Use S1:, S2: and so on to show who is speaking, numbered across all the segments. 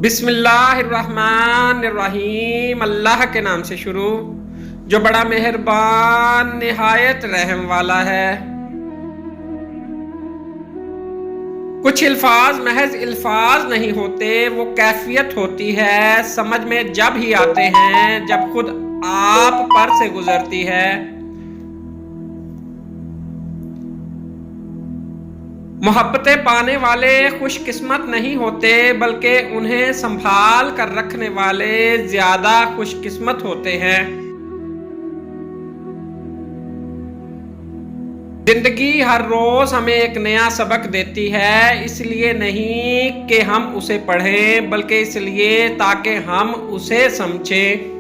S1: बिस्मिल्लाहिर्रहमानिर्रहीम। अल्लाह के नाम से शुरू जो बड़ा मेहरबान निहायत रहम वाला है। कुछ अल्फाज महज अल्फाज नहीं होते, वो कैफियत होती है। समझ में जब ही आते हैं जब खुद आप पर से गुजरती है। मोहब्बतें पाने वाले खुशकिस्मत नहीं होते, बल्कि उन्हें संभाल कर रखने वाले ज्यादा खुशकिस्मत होते हैं। जिंदगी हर रोज हमें एक नया सबक देती है, इसलिए नहीं कि हम उसे पढ़ें, बल्कि इसलिए ताकि हम उसे समझें।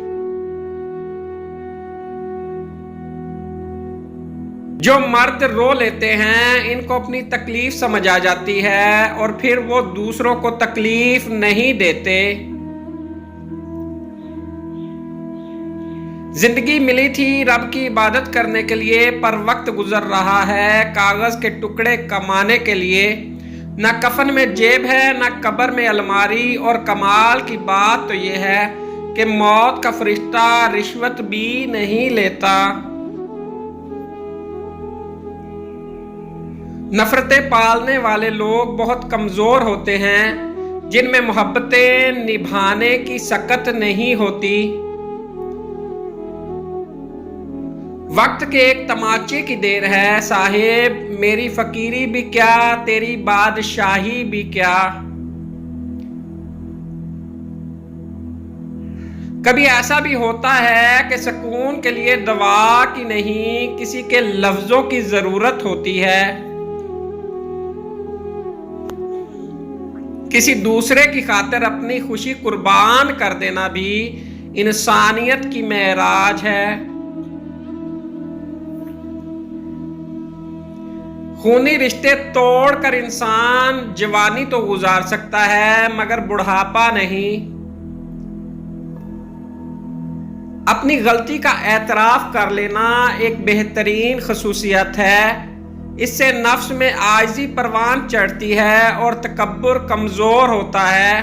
S1: जो मर्द रो लेते हैं, इनको अपनी तकलीफ समझ आ जाती है और फिर वो दूसरों को तकलीफ नहीं देते। जिंदगी मिली थी रब की इबादत करने के लिए, पर वक्त गुजर रहा है कागज के टुकड़े कमाने के लिए। न कफन में जेब है न कब्र में अलमारी, और कमाल की बात तो ये है कि मौत का फरिश्ता रिश्वत भी नहीं लेता। नफरतें पालने वाले लोग बहुत कमजोर होते हैं, जिनमें मोहब्बतें निभाने की सकत नहीं होती। वक्त के एक तमाचे की देर है साहिब, मेरी फकीरी भी क्या तेरी बादशाही भी क्या। कभी ऐसा भी होता है कि सुकून के लिए दवा की नहीं, किसी के लफ्जों की जरूरत होती है। किसी दूसरे की खातिर अपनी खुशी कुर्बान कर देना भी इंसानियत की मेराज है। खूनी रिश्ते तोड़कर इंसान जवानी तो गुजार सकता है, मगर बुढ़ापा नहीं। अपनी गलती का एतराफ कर लेना एक बेहतरीन खसूसियत है। इससे नफ्स में आजिज़ी परवान चढ़ती है और तकब्बुर कमजोर होता है।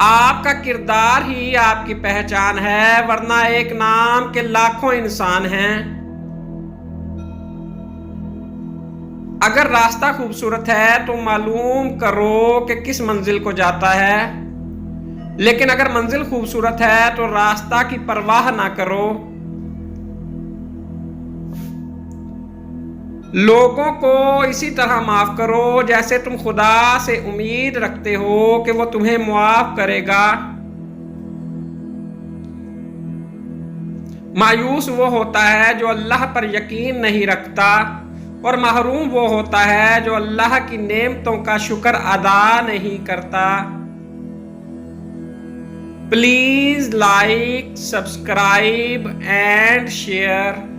S1: आपका किरदार ही आपकी पहचान है, वरना एक नाम के लाखों इंसान हैं। अगर रास्ता खूबसूरत है तो मालूम करो कि किस मंजिल को जाता है, लेकिन अगर मंजिल खूबसूरत है तो रास्ता की परवाह ना करो। लोगों को इसी तरह माफ करो जैसे तुम खुदा से उम्मीद रखते हो कि वो तुम्हें मुआफ करेगा। मायूस वो होता है जो अल्लाह पर यकीन नहीं रखता, और महरूम वो होता है जो अल्लाह की नेमतों का शुक्र अदा नहीं करता। Please like, subscribe and share.